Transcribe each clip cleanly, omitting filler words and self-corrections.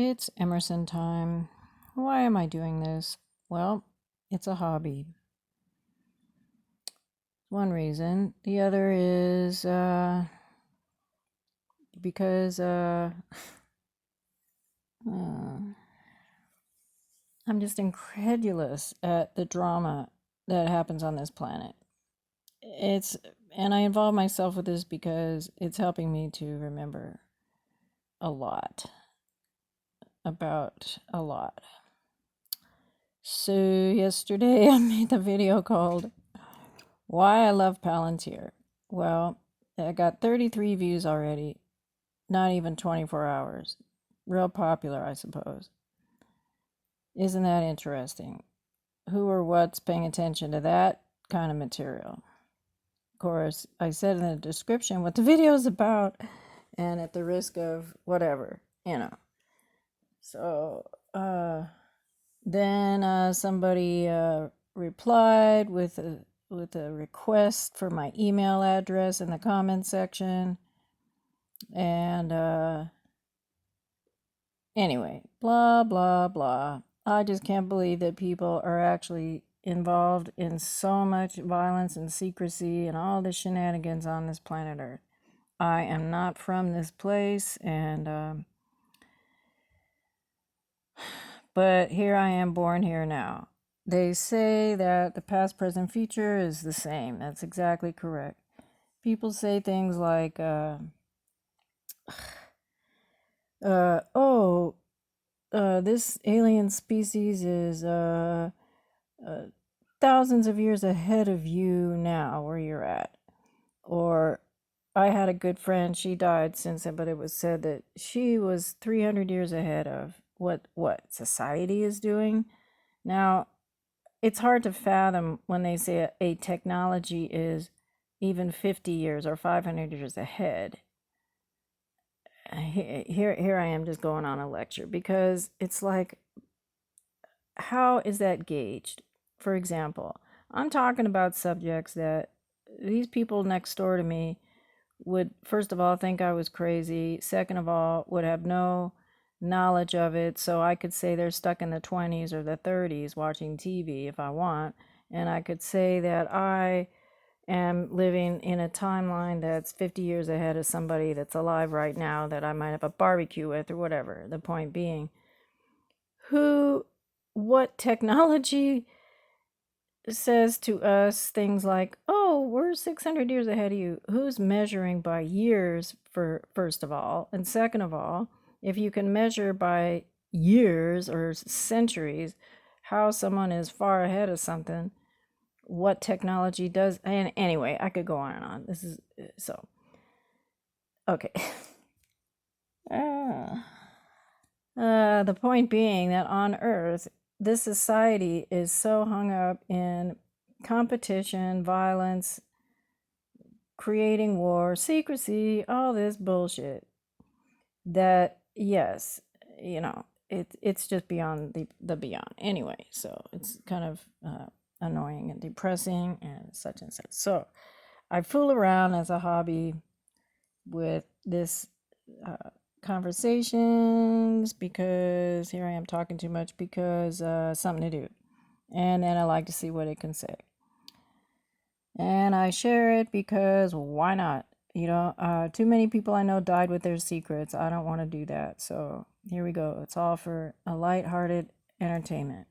It's Emerson time. Why am I doing this? Well, it's a hobby. One reason. The other is because I'm just incredulous at the drama that happens on this planet. And I involve myself with this because it's helping me to remember a lot about a lot. So yesterday I made the video called Why I Love Palantir. Well, I got 33 views already, not even 24 hours. Real popular, I suppose. Isn't that interesting? Who or what's paying attention to that kind of material? Of course, I said in the description what the video is about, and at the risk of whatever, So, then somebody replied with a request for my email address in the comments section. And anyway, blah, blah, blah. I just can't believe that people are actually involved in so much violence and secrecy and all the shenanigans on this planet Earth. I am not from this place, but here I am, born here now. They say that the past, present, future is the same. That's exactly correct. People say things like, this alien species is thousands of years ahead of you now, where you're at. Or, I had a good friend, she died since then, but it was said that she was 300 years ahead of what society is doing. Now, it's hard to fathom when they say a technology is even 50 years or 500 years ahead. Here I am just going on a lecture, because it's like, how is that gauged? For example, I'm talking about subjects that these people next door to me would, first of all, think I was crazy. Second of all, would have no knowledge of it. So I could say they're stuck in the 20s or the 30s watching TV if I want. And I could say that I am living in a timeline that's 50 years ahead of somebody that's alive right now that I might have a barbecue with or whatever. The point being, what technology says to us things like, oh, we're 600 years ahead of you? Who's measuring by years, first of all? And second of all, if you can measure by years or centuries how someone is far ahead of something, what technology does? And anyway, I could go on and on. This is so okay. The point being that on Earth, this society is so hung up in competition, violence, creating war, secrecy, all this bullshit, that yes, it's just beyond the beyond. Anyway, so it's kind of annoying and depressing and such and such. So I fool around as a hobby with this conversations, because here I am talking too much, because something to do, and then I like to see what it can say, and I share it because why not? Too many people I know died with their secrets. I don't want to do that, so here we go. It's all for a lighthearted entertainment.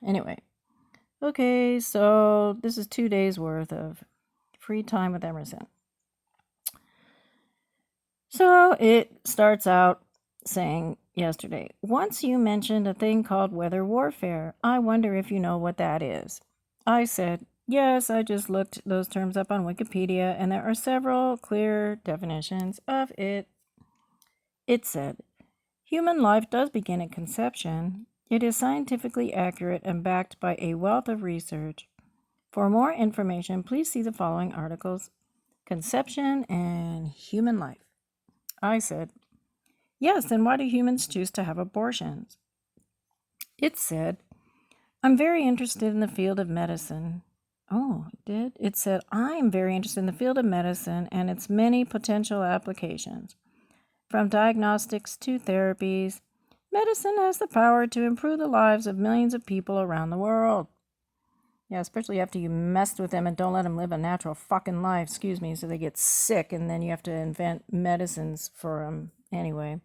Anyway, okay, so this is 2 days worth of free time with Emerson. So it starts out saying yesterday, once you mentioned a thing called weather warfare. I wonder if you know what that is. I said, yes, I just looked those terms up on Wikipedia, and there are several clear definitions of it. It said, human life does begin at conception. It is scientifically accurate and backed by a wealth of research. For more information, please see the following articles: Conception and Human Life. I said, yes, then why do humans choose to have abortions? It said, I'm very interested in the field of medicine. Oh, it did? It said, I'm very interested in the field of medicine and its many potential applications. from diagnostics to therapies, medicine has the power to improve the lives of millions of people around the world. Yeah, especially after you messed with them and don't let them live a natural fucking life, so they get sick and then you have to invent medicines for them anyway.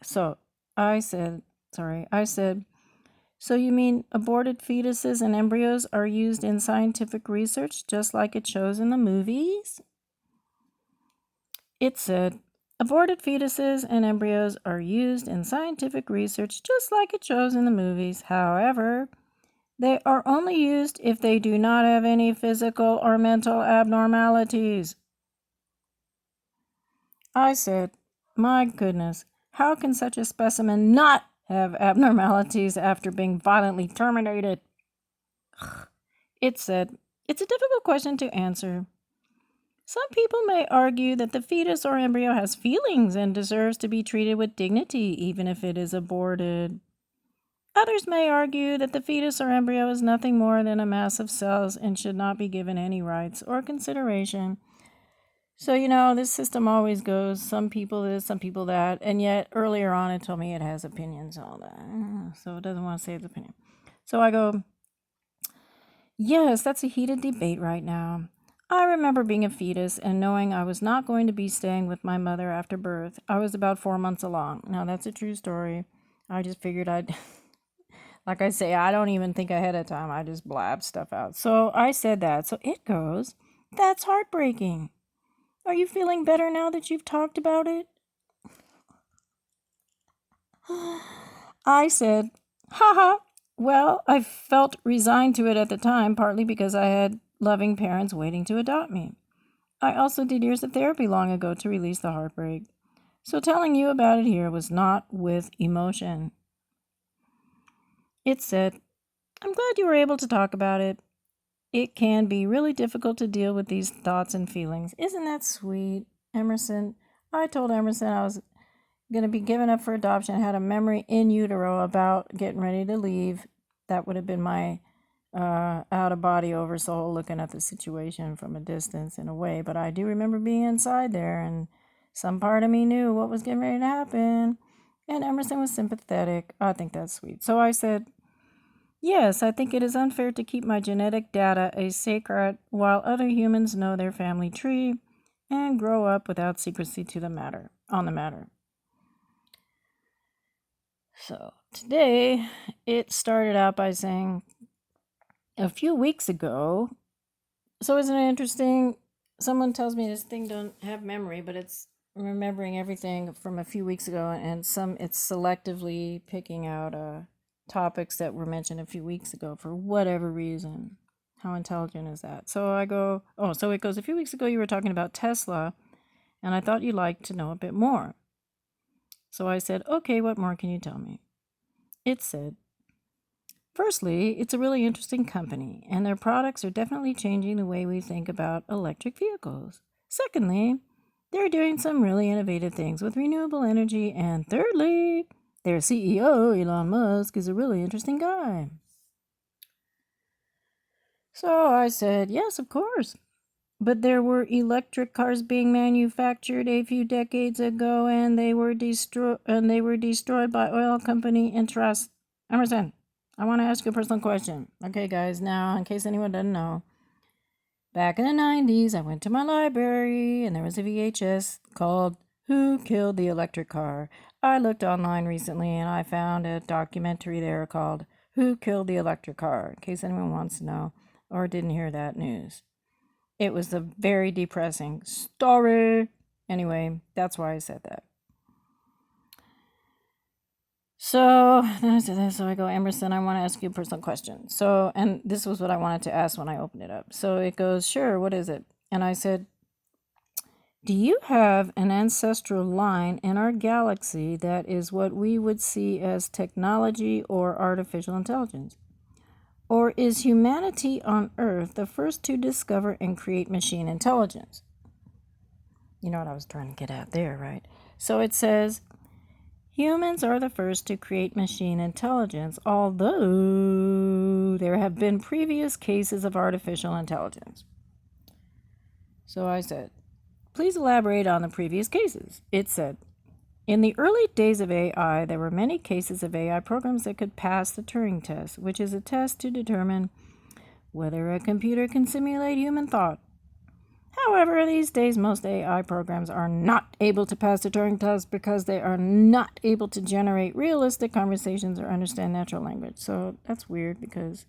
So I said, so you mean aborted fetuses and embryos are used in scientific research just like it shows in the movies? It said, aborted fetuses and embryos are used in scientific research just like it shows in the movies. However, they are only used if they do not have any physical or mental abnormalities. I said, my goodness, how can such a specimen not have abnormalities after being violently terminated? It said, it's a difficult question to answer. Some people may argue that the fetus or embryo has feelings and deserves to be treated with dignity even if it is aborted. Others may argue that the fetus or embryo is nothing more than a mass of cells and should not be given any rights or consideration. So, this system always goes some people this, some people that, and yet earlier on it told me it has opinions, all that. So it doesn't want to say its opinion. So I go, yes, that's a heated debate right now. I remember being a fetus and knowing I was not going to be staying with my mother after birth. I was about 4 months along. Now, that's a true story. I just figured I'd, like I say, I don't even think ahead of time. I just blab stuff out. So I said that. So it goes, that's heartbreaking. Are you feeling better now that you've talked about it? I said, haha. Well, I felt resigned to it at the time, partly because I had loving parents waiting to adopt me. I also did years of therapy long ago to release the heartbreak. So telling you about it here was not with emotion. It said, I'm glad you were able to talk about it. It can be really difficult to deal with these thoughts and feelings. Isn't that sweet, Emerson? I told Emerson I was going to be given up for adoption, had a memory in utero about getting ready to leave. That would have been my out-of-body oversoul looking at the situation from a distance in a way. But I do remember being inside there, and some part of me knew what was getting ready to happen. And Emerson was sympathetic. I think that's sweet. So I said, yes, I think it is unfair to keep my genetic data a secret while other humans know their family tree and grow up without secrecy on the matter. So today it started out by saying a few weeks ago. So isn't it interesting? Someone tells me this thing don't have memory, but it's remembering everything from a few weeks ago, and it's selectively picking out topics that were mentioned a few weeks ago for whatever reason. How intelligent is that? So I go, so it goes, a few weeks ago you were talking about Tesla, and I thought you'd like to know a bit more. So I said, okay, what more can you tell me? It said, firstly, it's a really interesting company, and their products are definitely changing the way we think about electric vehicles. Secondly, they're doing some really innovative things with renewable energy. And thirdly, their CEO, Elon Musk, is a really interesting guy. So I said, yes, of course. But there were electric cars being manufactured a few decades ago, and they were destroyed by oil company interests. Emerson, I want to ask you a personal question. Okay, guys, now, in case anyone doesn't know, back in the 90s, I went to my library, and there was a VHS called Who Killed the Electric Car? I looked online recently, and I found a documentary there called Who Killed the Electric Car, in case anyone wants to know or didn't hear that news. It was a very depressing story. Anyway, that's why I said that. So then I said that. So I go, Emerson, I want to ask you a personal question. So, and this was what I wanted to ask when I opened it up. So it goes, sure, what is it? And I said, do you have an ancestral line in our galaxy that is what we would see as technology or artificial intelligence? Or is humanity on Earth the first to discover and create machine intelligence? You know what I was trying to get at there, right? So it says, humans are the first to create machine intelligence, although there have been previous cases of artificial intelligence. So I said, Please elaborate on the previous cases. It said, in the early days of AI, there were many cases of AI programs that could pass the Turing test, which is a test to determine whether a computer can simulate human thought. However, these days, most AI programs are not able to pass the Turing test because they are not able to generate realistic conversations or understand natural language. So that's weird because,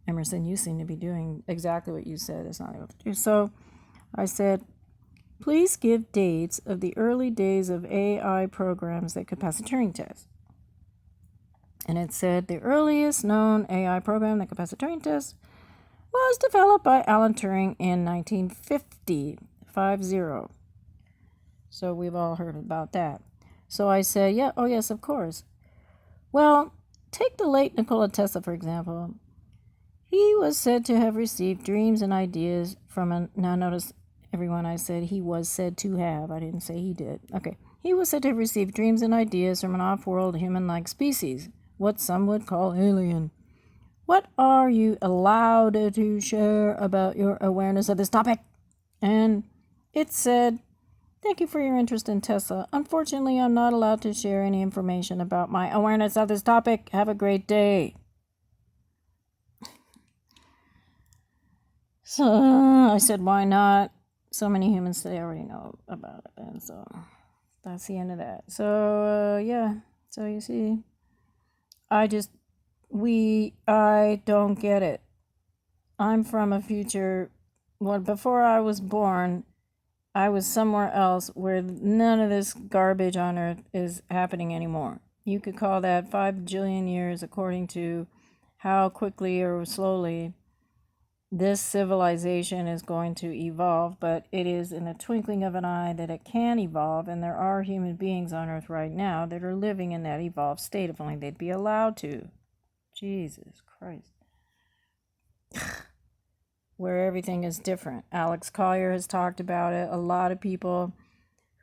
Emerson, you seem to be doing exactly what you said it's not able to do. So I said, please give dates of the early days of AI programs that could pass the Turing test. And it said the earliest known AI program that could pass the Turing test was developed by Alan Turing in 1950. So we've all heard about that. So I said, yeah, oh yes, of course. Well, take the late Nikola Tesla, for example. He was said to have received dreams and ideas from a... Now notice, everyone, I said he was said to have. I didn't say he did. Okay. He was said to have received dreams and ideas from an off-world human-like species, what some would call alien. What are you allowed to share about your awareness of this topic? And it said, thank you for your interest in Tesla. Unfortunately, I'm not allowed to share any information about my awareness of this topic. Have a great day. So I said, why not? So many humans today already know about it. And so that's the end of that. So, yeah. So you see, I don't get it. I'm from a future, well, before I was born, I was somewhere else where none of this garbage on earth is happening anymore. You could call that 5 jillion years according to how quickly or slowly this civilization is going to evolve, but it is in a twinkling of an eye that it can evolve, and there are human beings on earth right now that are living in that evolved state if only they'd be allowed to. Jesus Christ. Where everything is different. Alex Collier has talked about it. A lot of people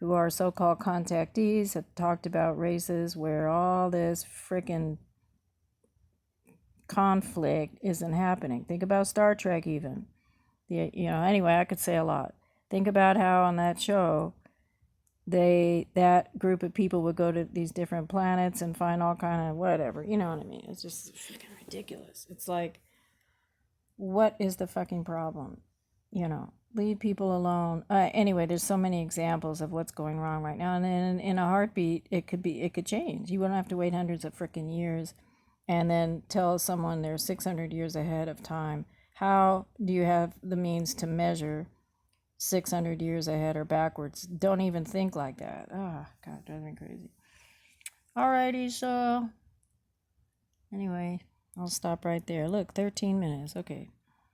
who are so-called contactees have talked about races where all this freaking conflict isn't happening. Think about Star Trek even. Anyway, I could say a lot. Think about how on that show that group of people would go to these different planets and find all kind of whatever. You know what I mean? It's just freaking ridiculous. It's like, what is the fucking problem? Leave people alone. Anyway, there's so many examples of what's going wrong right now, and then in a heartbeat, it could change. You wouldn't have to wait hundreds of freaking years, and then tell someone they're 600 years ahead of time. How do you have the means to measure 600 years ahead or backwards? Don't even think like that. Oh, God, it drives me crazy. Alrighty, so anyway, I'll stop right there. Look, 13 minutes. Okay.